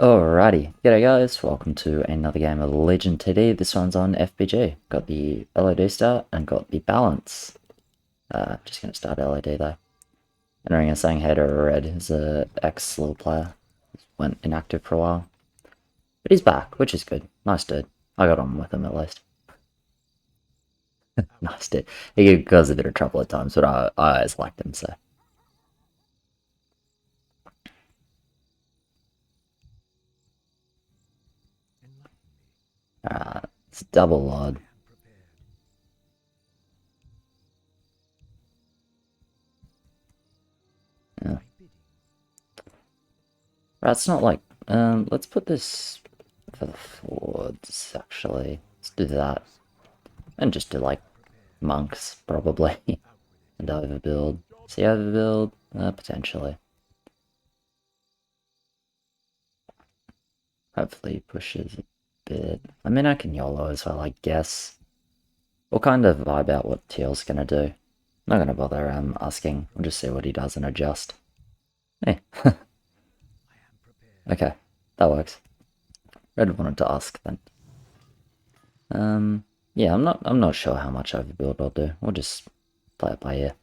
Alrighty, g'day guys, welcome to another game of Legend TD. This one's on FBG. Got the LOD start and got the balance. Just gonna start LOD though. Entering and saying hey to Red is a ex-little player. Went inactive for a while. But he's back, which is good. Nice dude. I got on with him at least. Nice dude. He could cause a bit of trouble at times, but I always liked him, so. It's double Lord. Yeah. Right, it's not like, let's put this for the forwards, actually. Let's do that. And just do, like, monks, probably. And overbuild. See overbuild? Potentially. Hopefully he pushes a bit. I mean, I can YOLO as well, I guess. We'll kind of vibe out what Teal's gonna do. Not gonna bother asking. We'll just see what he does and adjust. Hey. Okay, that works. Red wanted to ask then. Yeah, I'm not sure how much overbuild I'll do. We'll just play it by ear.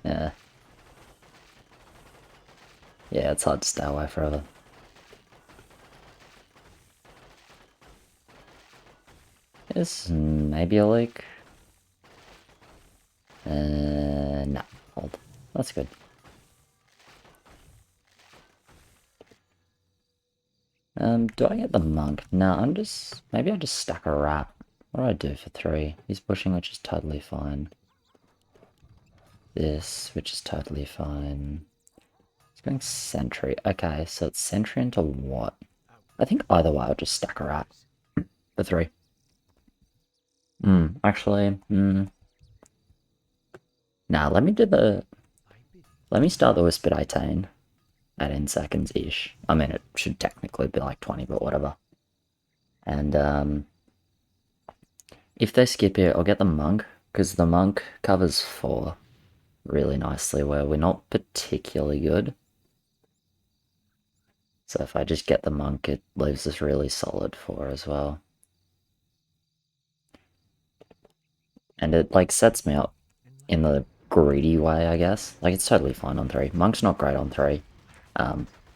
Yeah. Yeah, it's hard to stay away forever. This maybe a leak. No, hold. That's good. Do I get the monk? No, maybe I just stack a rat. What do I do for 3? He's pushing, which is totally fine. This, which is totally fine. He's going sentry. Okay, so it's sentry into what? I think either way I'll just stack a rat. For 3. Actually, Nah, let me start the Whispered 18 at 10 seconds-ish. I mean, it should technically be like 20, but whatever. And, if they skip it, I'll get the monk, because the monk covers 4 really nicely, where we're not particularly good. So if I just get the monk, it leaves us really solid 4 as well. And it, like, sets me up in the greedy way, I guess. Like, it's totally fine on 3. Monk's not great on 3,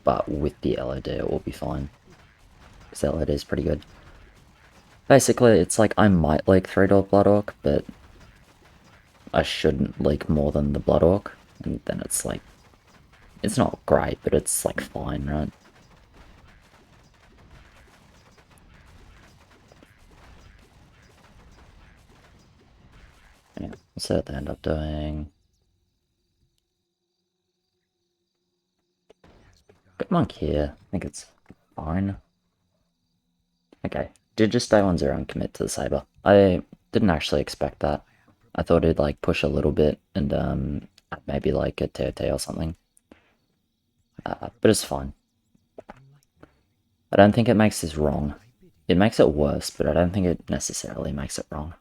but with the LOD it will be fine. Because LOD is pretty good. Basically, it's like I might leak 3-door Blood Orc, but I shouldn't leak more than the Blood Orc. And then it's like, it's not great, but it's like fine, right? Yeah, we'll see what they end up doing. Good monk here. I think it's fine. Okay, did just stay on 0 and commit to the Saber. I didn't actually expect that. I thought it'd like push a little bit and maybe like a TOT or something. But it's fine. I don't think it makes this wrong. It makes it worse, but I don't think it necessarily makes it wrong.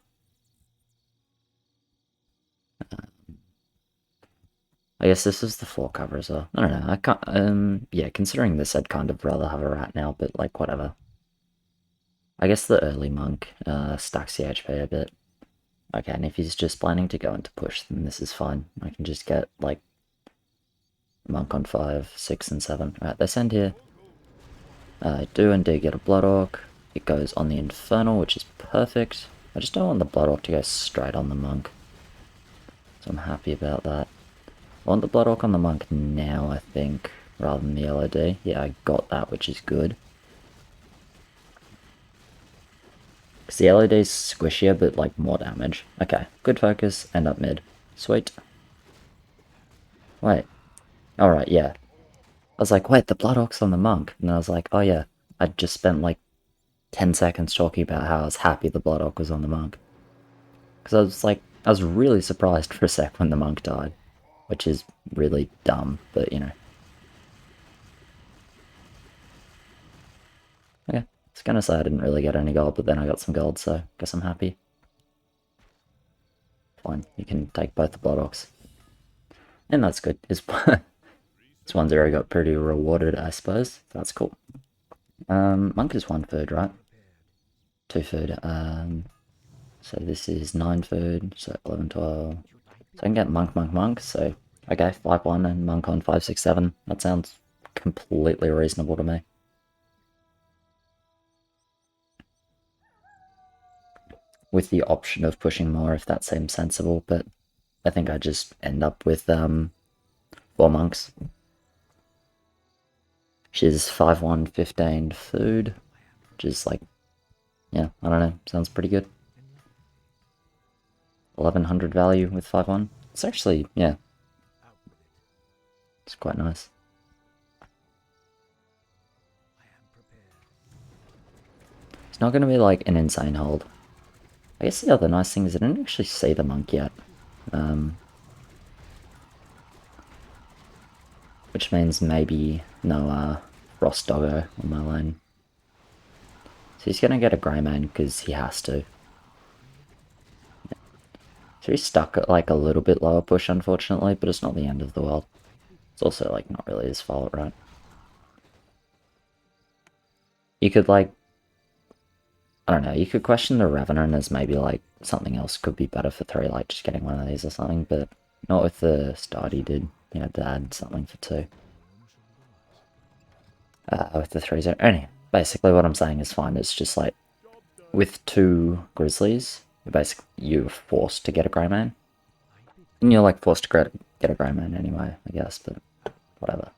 I guess this is the 4 cover as well. I don't know, I can't, yeah, considering this, I'd kind of rather have a rat now, but like, whatever. I guess the early monk, stacks the HP a bit. Okay, and if he's just planning to go into push, then this is fine. I can just get, like, monk on 5, 6, and 7. Right, they send here. I do indeed get a Blood Orc. It goes on the Infernal, which is perfect. I just don't want the Blood Orc to go straight on the monk. So I'm happy about that. I want the Blood Orc on the monk now, I think, rather than the LOD. Yeah, I got that, which is good. Because the LOD is squishier, but like more damage. Okay, good focus, end up mid. Sweet. Wait. Alright, yeah. I was like, wait, the Blood Orc's on the monk. And I was like, oh yeah, I just spent like 10 seconds talking about how I was happy the Blood Orc was on the monk. Because I was like, I was really surprised for a sec when the monk died, which is really dumb, but you know. Okay, I was gonna say I didn't really get any gold, but then I got some gold, so guess I'm happy. Fine, you can take both the Blood Ox. And that's good. This 1-0 got pretty rewarded, I suppose. That's cool. Monk is 1 food, right? 2 food. So this is 9 food, so 11, 12. So I can get monk. So okay, 5-1 and monk on 5, 6, 7. That sounds completely reasonable to me. With the option of pushing more if that seems sensible, but I think I just end up with 4 monks. She's 5-1, 15 food, which is like, yeah, I don't know, sounds pretty good. 1100 value with 5-1. It's actually, yeah, it's quite nice. It's not going to be like an insane hold. I guess the other nice thing is I didn't actually see the monk yet. Which means maybe no Frost Doggo on my lane. So he's going to get a Greymane because he has to. So he's stuck at like a little bit lower push unfortunately, but it's not the end of the world. It's also like not really his fault, right? You could like, I don't know, you could question the Revenant as maybe like something else could be better for 3, like just getting one of these or something, but not with the start he did. You had to add something for 2. With the 3-0. Anyway, basically what I'm saying is fine. It's just like, with 2 Grizzlies, you're forced to get a Greymane. And you're like forced to get a Greymane anyway, I guess, but whatever.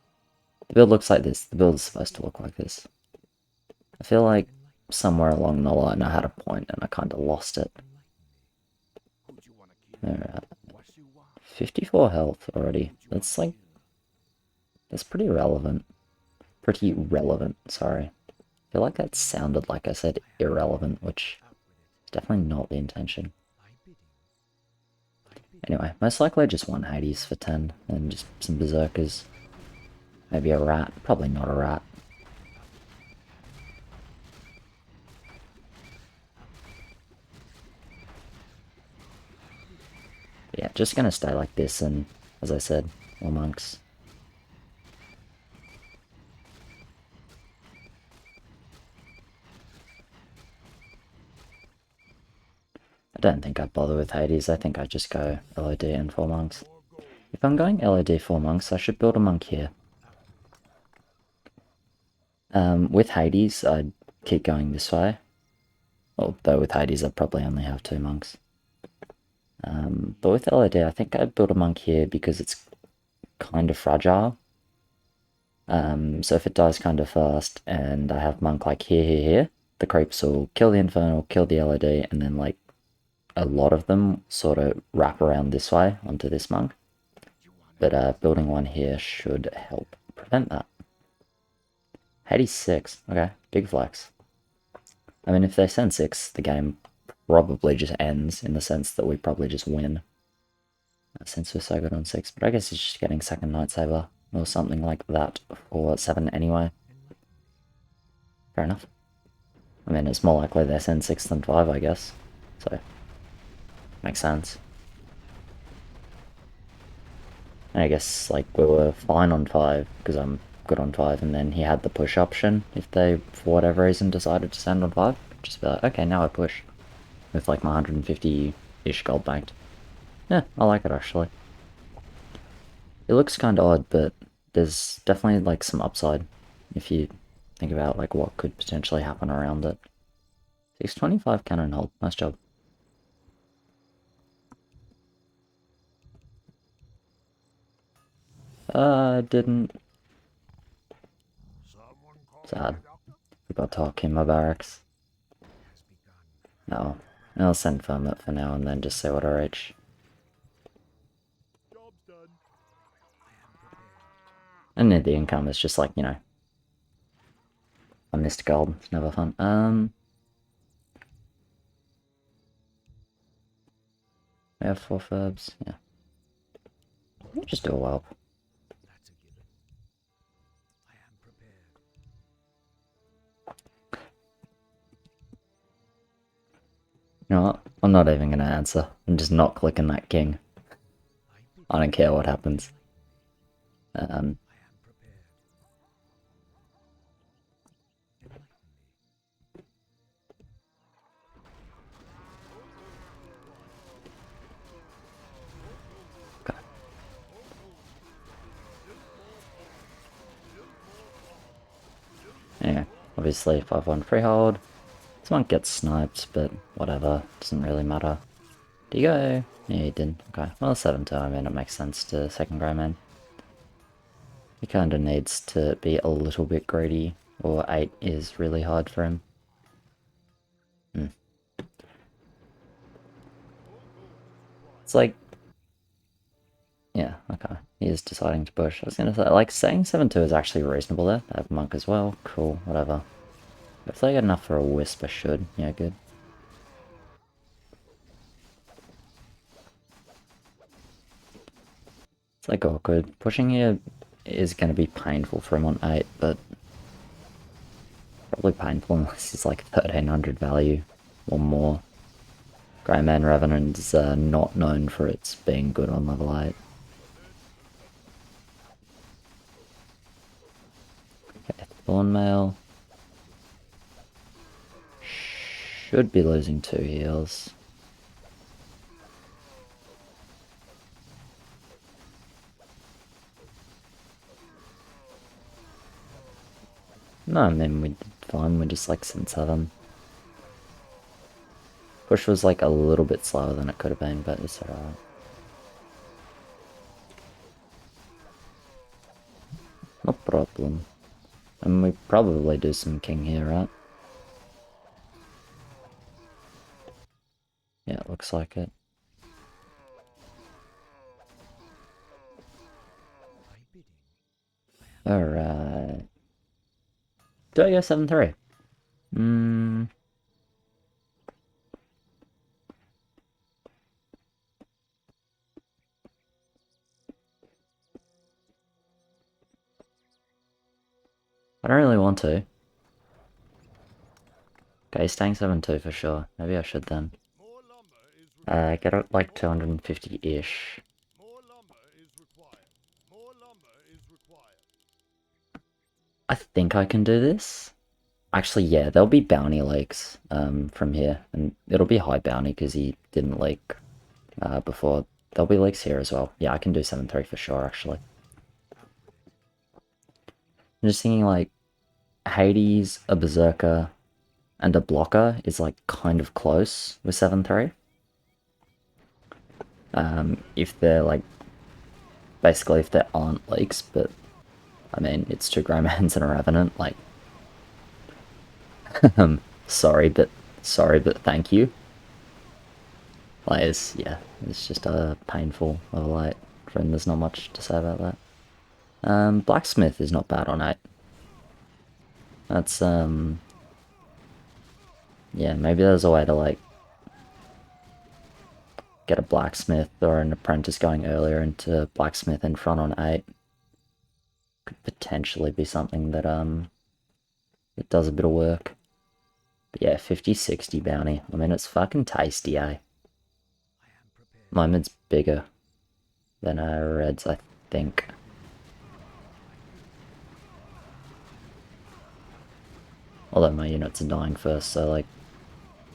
The build looks like this. The build is supposed to look like this. I feel like somewhere along the line I had a point and I kind of lost it. Alright. 54 health already. That's like, that's pretty relevant. Pretty relevant, sorry. I feel like that sounded like I said irrelevant, which is definitely not the intention. Anyway, most likely just 1 Hades for 10, and just some Berserkers. Maybe a rat, probably not a rat. But yeah, just gonna stay like this, and as I said, more monks. I don't think I'd bother with Hades, I think I'd just go LOD and 4 monks. If I'm going LOD 4 monks, I should build a monk here. With Hades, I'd keep going this way. Although with Hades, I'd probably only have 2 monks. But with LOD, I think I'd build a monk here because it's kind of fragile. So if it dies kind of fast, and I have monk like here, the creeps will kill the infernal, kill the LOD, and then like a lot of them sort of wrap around this way onto this monk. But building one here should help prevent that. Hades 6, okay, big flex. I mean, if they send 6, the game probably just ends in the sense that we probably just win. Since we're so good on 6, but I guess it's just getting second Night Saber or something like that for 7 anyway. Fair enough. I mean, it's more likely they send 6 than 5, I guess. So, makes sense. And I guess, like, we were fine on 5, because I'm good on 5, and then he had the push option if they, for whatever reason, decided to send on 5. Just be like, okay, now I push. With, like, my 150-ish gold banked. Yeah, I like it, actually. It looks kind of odd, but there's definitely, like, some upside if you think about, like, what could potentially happen around it. 625 cannon hold. Nice job. Didn't. Sad. Forgot to talk in my barracks. No. I'll send Firmit for now and then just see what I reach. And the income is just like, you know, I missed gold. It's never fun. We have 4 ferbs, yeah. We'll just do a whelp. You know what? I'm not even gonna answer. I'm just not clicking that king. I don't care what happens. Okay. Anyway, obviously 5-1 freehold. This one gets sniped, but whatever. Doesn't really matter. Do you go? Yeah, you did. Okay. Well, 7-2, I mean, it makes sense to second grey man. He kinda needs to be a little bit greedy, or 8 is really hard for him. It's like... Yeah, okay. He is deciding to push. I was gonna say, like, saying 7-2 is actually reasonable there. I have monk as well. Cool, whatever. If they get enough for a wisp, I should. Yeah, good. It's like awkward. Pushing here is going to be painful for him on 8, but probably painful unless he's like 1300 value or more. Greyman Revenant is not known for its being good on level 8. Okay, Thornmail. Should be losing 2 heals. No, I mean, we did fine, we just like sent 7. Push was like a little bit slower than it could have been, but it's alright. No problem. And we probably do some king here, right? Yeah, it looks like it. Alright. Do I go 7-3? I don't really want to. Okay, staying 7-2 for sure. Maybe I should then. Get it like 250-ish. I think I can do this. Actually, yeah, there'll be bounty leaks from here. And it'll be high bounty because he didn't leak before. There'll be leaks here as well. Yeah, I can do 7-3 for sure, actually. I'm just thinking like Hades, a Berserker, and a Blocker is like kind of close with 7-3. If they're like, basically if there aren't leaks, but I mean, it's 2 Greymans and a Revenant, like, sorry, but thank you. Like, yeah, it's just a painful level 8, and there's not much to say about that. Blacksmith is not bad on 8. That's, yeah, maybe there's a way to, like, get a blacksmith or an apprentice going earlier into blacksmith in front on 8. Could potentially be something that, it does a bit of work. But yeah, 50-60 bounty. I mean, it's fucking tasty, eh? My mid's bigger than Red's, I think. Although my units are dying first, so, like,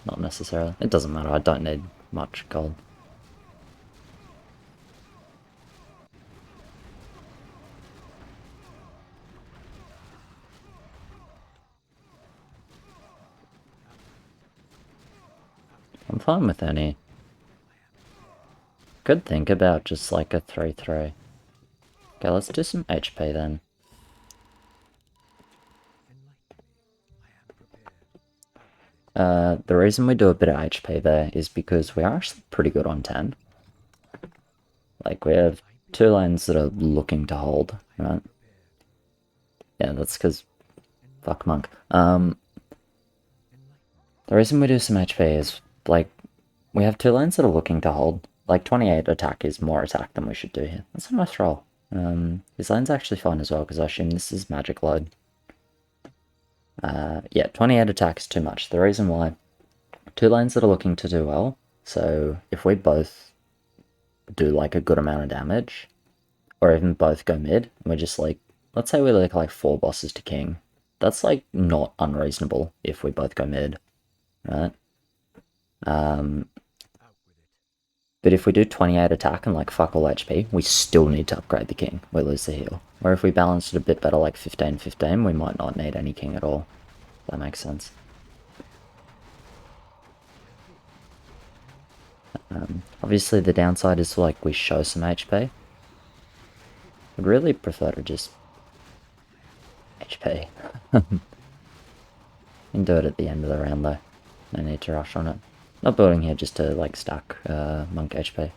not necessarily. It doesn't matter, I don't need much gold. I'm fine with any. Could think about just like a 3-3. Okay, let's do some HP then. The reason we do a bit of HP there is because we are actually pretty good on 10. Like, we have 2 lanes that are looking to hold, right? Yeah, that's because... Fuck monk. The reason we do some HP is, like, we have 2 lanes that are looking to hold, Like 28 attack is more attack than we should do here. That's a nice roll. His lane's actually fine as well because I assume this is magic load. Yeah, 28 attack is too much. The reason why, two lanes that are looking to do well, so if we both do like a good amount of damage, or even both go mid, and we're just like, let's say we like 4 bosses to king, that's like not unreasonable if we both go mid, right? But if we do 28 attack and like fuck all HP, we still need to upgrade the king. We lose the heal. Or if we balance it a bit better, like 15-15, we might not need any king at all. That makes sense. Obviously the downside is like we show some HP. I'd really prefer to just HP. And do it at the end of the round though. No need to rush on it. Not building here just to like stack monk HP. Out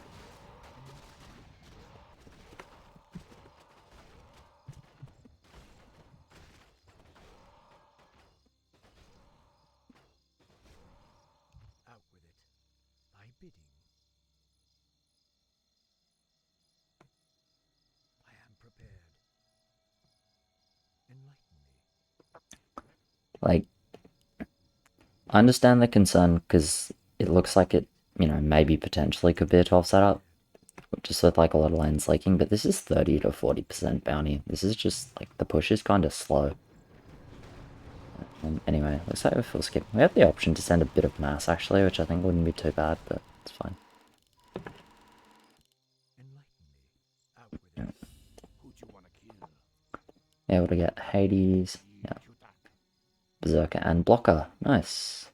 with it. Thy bidding. I am prepared. Enlighten me. Like, I understand the concern because it looks like it, you know, maybe potentially could be a 12 setup. Just with like a lot of lanes leaking, but this is 30 to 40% bounty. This is just like the push is kind of slow. Anyway, looks like we're full skip. We have the option to send a bit of mass actually, which I think wouldn't be too bad, but it's fine. Yeah. Able to get Hades, yeah. Berserker and Blocker, nice.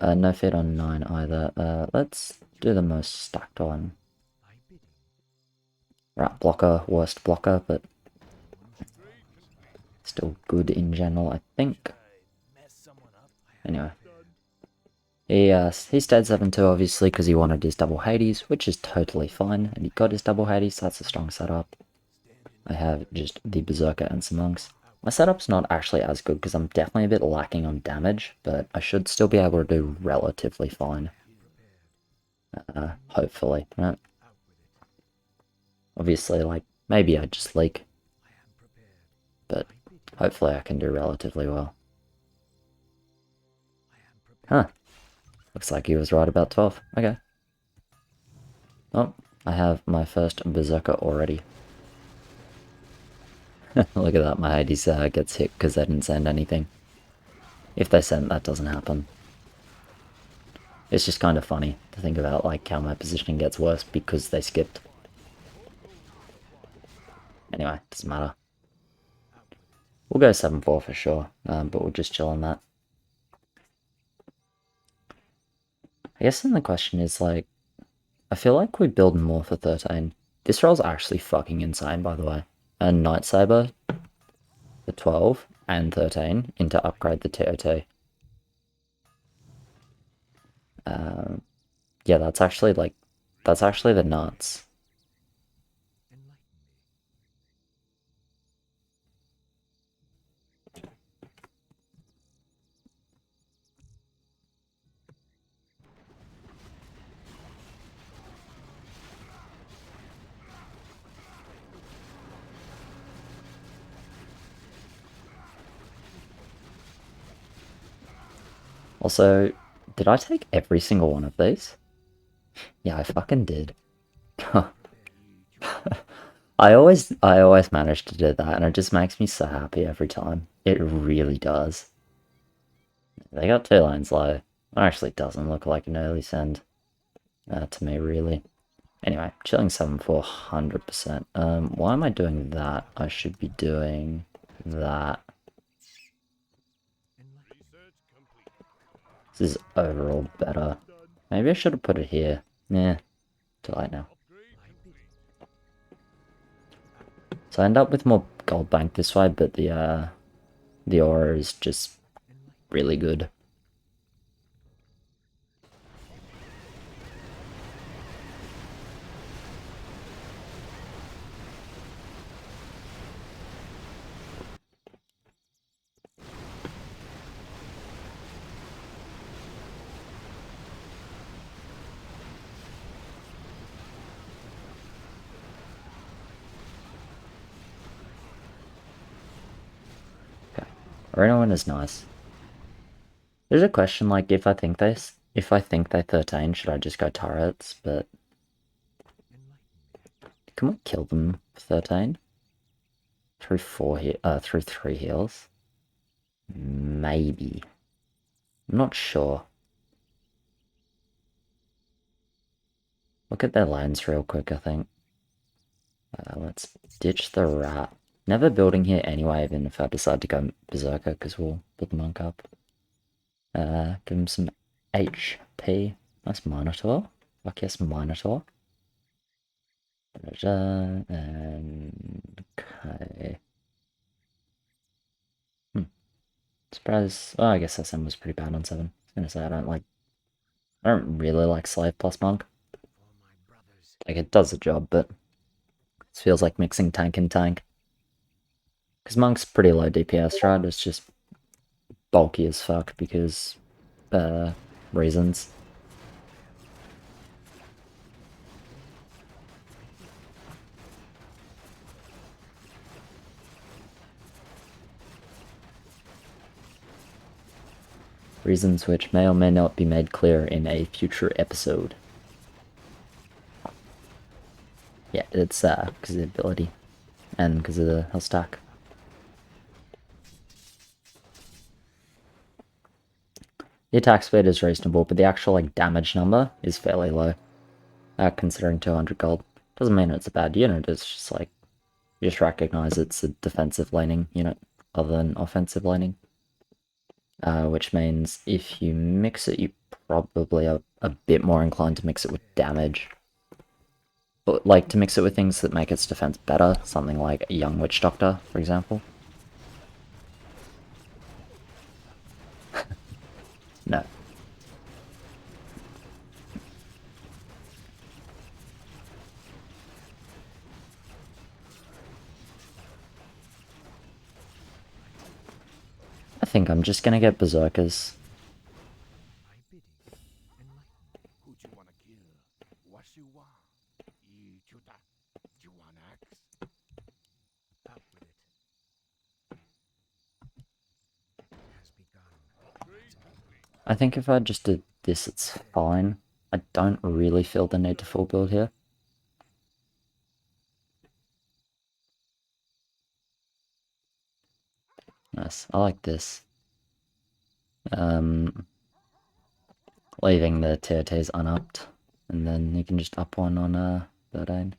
No fit on 9 either. Let's do the most stacked one. Right, Blocker, worst Blocker, but still good in general, I think. Anyway. He stayed 7-2 obviously because he wanted his double Hades, which is totally fine, and he got his double Hades, so that's a strong setup. I have just the Berserker and some monks. My setup's not actually as good because I'm definitely a bit lacking on damage, but I should still be able to do relatively fine. Hopefully, right? Obviously, like, maybe I just leak, but hopefully I can do relatively well. Huh. Looks like he was right about 12. Okay. Oh, I have my first Berserker already. Look at that, my Hades gets hit because they didn't send anything. If they sent, that doesn't happen. It's just kind of funny to think about like how my positioning gets worse because they skipped. Anyway, doesn't matter. We'll go 7-4 for sure, but we'll just chill on that. I guess then the question is like, I feel like we build more for 13. This roll's actually fucking insane, by the way. And Night Saber, the 12 and 13 into upgrade the TOT. Yeah, that's actually the nuts. Also, did I take every single one of these? Yeah, I fucking did. I always manage to do that, and it just makes me so happy every time. It really does. They got 2 lanes low. It actually doesn't look like an early send to me, really. Anyway, chilling 7-4, 100%. Why am I doing that? I should be doing that. This is overall better. Maybe I should have put it here. Nah, too late now. So I end up with more gold bank this way, but the aura is just really good. Arena win is nice. There's a question like if I think they 13, should I just go turrets? But can we kill them 13 through through 3 heals? Maybe. I'm not sure. Look at their lines real quick, I think. Let's ditch the rat. Never building here anyway, even if I decide to go berserker, because we'll build the monk up. Give him some HP. Nice Minotaur. Fuck yes, Minotaur. And okay. Surprise. Oh, I guess SM was pretty bad on 7. I was gonna say I don't really like Slave plus Monk. Like it does the job, but it feels like mixing tank and tank. Because Monk's pretty low DPS, right? It's just bulky as fuck because reasons. Reasons which may or may not be made clear in a future episode. Yeah, it's because of the ability and because of the health stack. The attack speed is reasonable, but the actual like damage number is fairly low. Considering 200 gold. Doesn't mean it's a bad unit, it's just like you just recognize it's a defensive laning unit other than offensive laning. Which means if you mix it, you probably are a bit more inclined to mix it with damage. But like to mix it with things that make its defense better, something like a young witch doctor, for example. No. I think I'm just gonna get berserkers. Who you wanna kill? What you want? You want axe? Out with it. Has begun. I think if I just did this, it's fine. I don't really feel the need to full build here. Nice. I like this. Leaving the TOTs unupped, and then you can just up one on 13.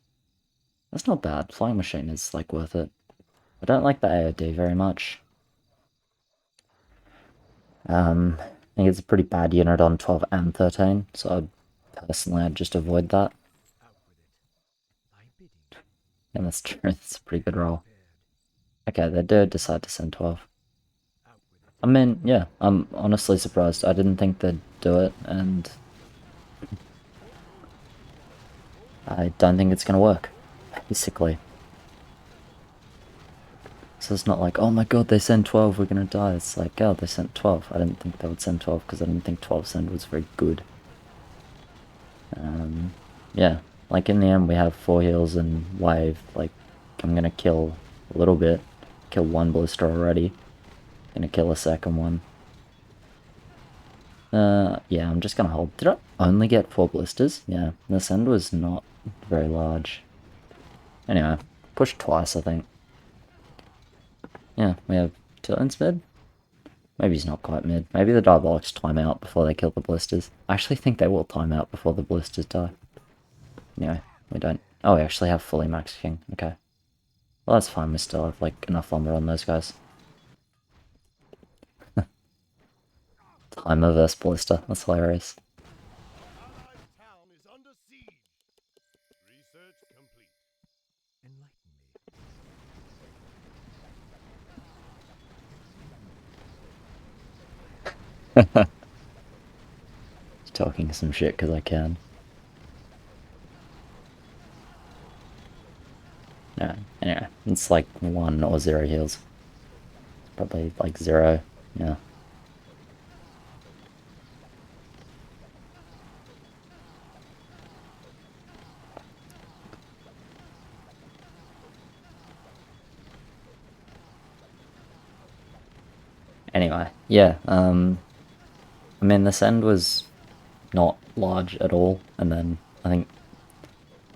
That's not bad. Flying Machine is like worth it. I don't like the AOD very much. I think it's a pretty bad unit on 12 and 13, so I'd just avoid that. Out with it. Thy bidding. And that's true, it's a pretty good roll. Okay, they did decide to send 12. Out with it. I mean, yeah, I'm honestly surprised. I didn't think they'd do it, and I don't think it's gonna work, basically. So it's not like, oh my god, they sent 12, we're gonna die. It's like, oh, they sent 12. I didn't think they would send 12 because I didn't think 12 send was very good. Yeah, like in the end we have 4 heals and wave. Like, I'm gonna kill a little bit. Kill 1 blister already. Gonna kill a second one. Yeah, I'm just gonna hold. Did I only get 4 blisters? Yeah, the send was not very large. Anyway, pushed twice, I think. Yeah, we have Tilton's mid. Maybe he's not quite mid. Maybe the Diabolics time out before they kill the blisters. I actually think they will time out before the blisters die. Anyway, we don't. Oh, we actually have fully max king. Okay. Well, that's fine. We still have, like, enough lumber on those guys. Timer versus blister. That's hilarious. Allied town is under siege. Research complete. Enlighten me. Talking some shit because I can. Yeah, anyway, it's like 1 or 0 heals. Probably like 0, yeah. Anyway, yeah, I mean, the send was not large at all, and then I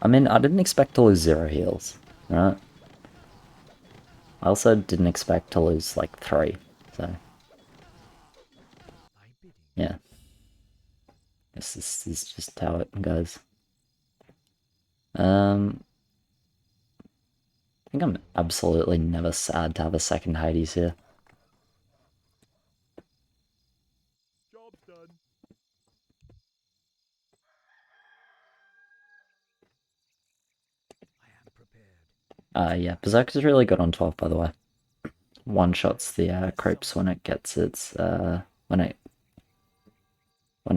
mean, I didn't expect to lose 0 heals, right? I also didn't expect to lose, like, 3, so, Thy bidding yeah. This is just how it goes. I think I'm absolutely never sad to have a second Hades here. Job's done. I am prepared. Yeah, Berserk is really good on 12, by the way. One-shots the creeps when it gets when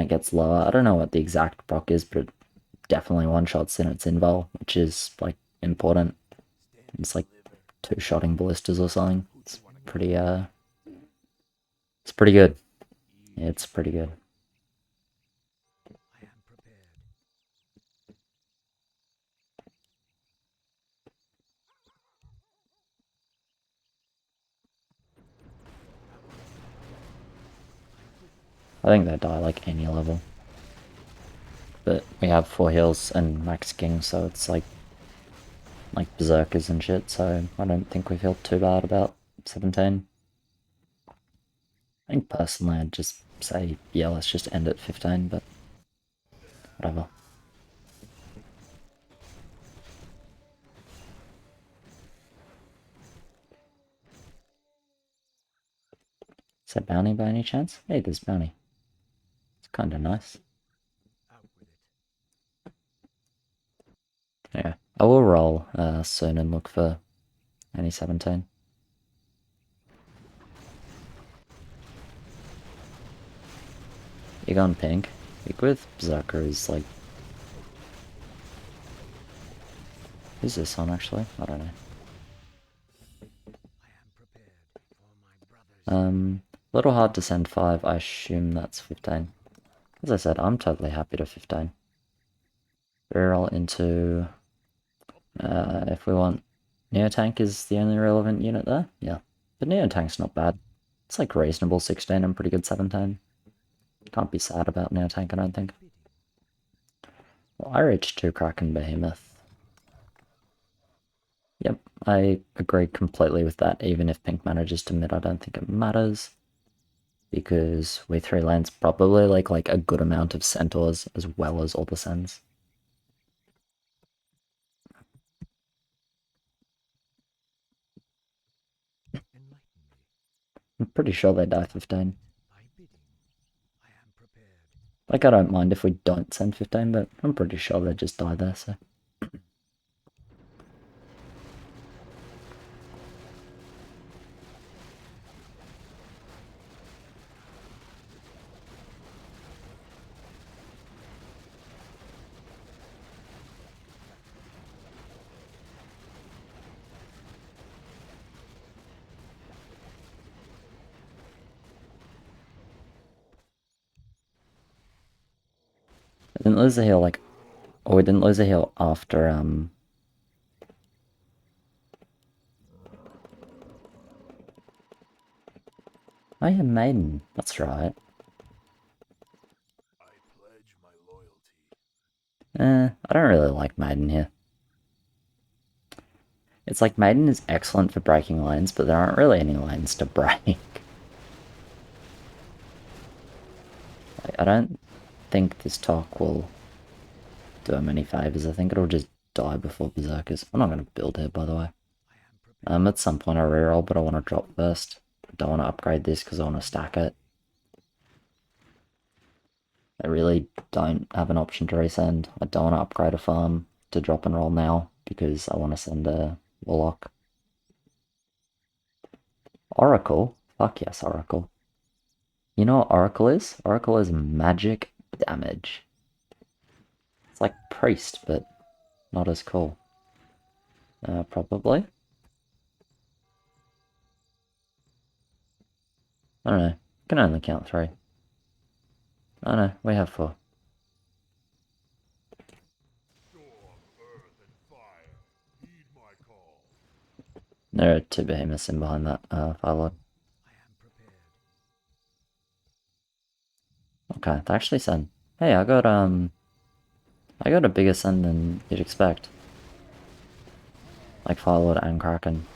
it gets lower. I don't know what the exact proc is, but it definitely one-shots in its invul, which is, like, important. Stand It's and like deliver. two-shotting ballistas or something. Who do It's you want to pretty, kill? it's pretty good. Easy. Yeah, it's pretty good. I am prepared. I think they die, like, any level. But we have 4 heals and max king, so it's like berserkers and shit, so I don't think we feel too bad about 17. I think personally I'd just say, yeah, let's just end at 15, but whatever. Is that bounty by any chance? Hey, there's bounty. It's kinda nice. Out with it. Yeah, I will roll soon and look for any 17. You gone pink? Big with Berserker is like... Who's this on actually? I don't know. I am prepared for my brothers. Little hard to send 5, I assume that's 15. As I said, I'm totally happy to 15. Reroll into... if we want... Neotank is the only relevant unit there? Yeah. But Neotank's not bad. It's like reasonable 16 and pretty good 17. Can't be sad about Neotank, I don't think. Bidding. Well, I reached 2 Kraken Behemoth. Yep, I agree completely with that. Even if pink manages to mid, I don't think it matters. Because we 3 lands probably like a good amount of centaurs as well as all the sens. Enlighten me. I'm pretty sure they die 15. Thy bidding. I am prepared. Like, I don't mind if we don't send 15, but I'm pretty sure they just die there, so... I didn't lose the heal, like... Or we didn't lose the heal after, Oh yeah, Maiden. That's right. I pledge my loyalty. I don't really like Maiden here. It's like Maiden is excellent for breaking lanes, but there aren't really any lanes to break. Like, I don't think this talk will do him any favors. I think it'll just die before Berserkers. I'm not going to build here, by the way. I am prepared. At some point I reroll, but I want to drop first. I don't want to upgrade this because I want to stack it. I really don't have an option to resend. I don't want to upgrade a farm to drop and roll now because I want to send a Warlock. Oracle? Fuck yes, Oracle. You know what Oracle is? Oracle is magic damage. It's like Priest, but not as cool. Probably. I don't know. Can only count 3. Oh no, we have 4. Storm, earth, and fire. Heed my call. There are 2 behemoths in behind that Firelord. I am prepared. Okay, they actually said, hey, I got a bigger send than you'd expect. Like Firelord and Kraken.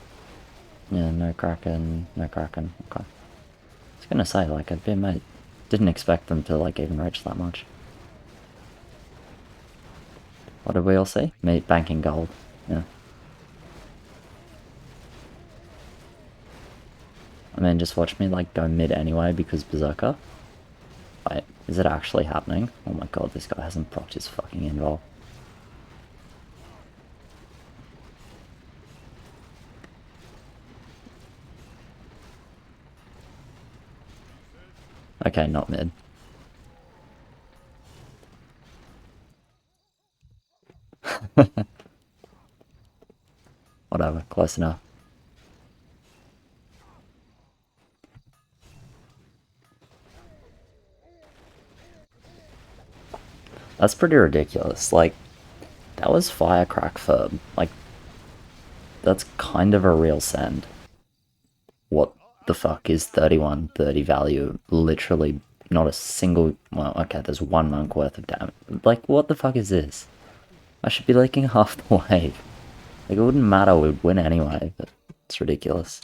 Yeah, no Kraken, no Kraken. Okay. I was gonna say, like, I'd be mate. Didn't expect them to, like, even reach that much. What did we all see? Me banking gold. Yeah. I mean, just watch me, like, go mid anyway because Berserker. Wait, is it actually happening? Oh my god, this guy hasn't procced his fucking invul. Okay, not mid. Whatever, close enough. That's pretty ridiculous. Like, that was Firecrack Ferb. Like, that's kind of a real send. What the fuck is 3130 value? Literally not a single... Well, okay, there's one monk worth of damage. Like, what the fuck is this? I should be leaking half the wave. Like, it wouldn't matter, we'd win anyway, but it's ridiculous.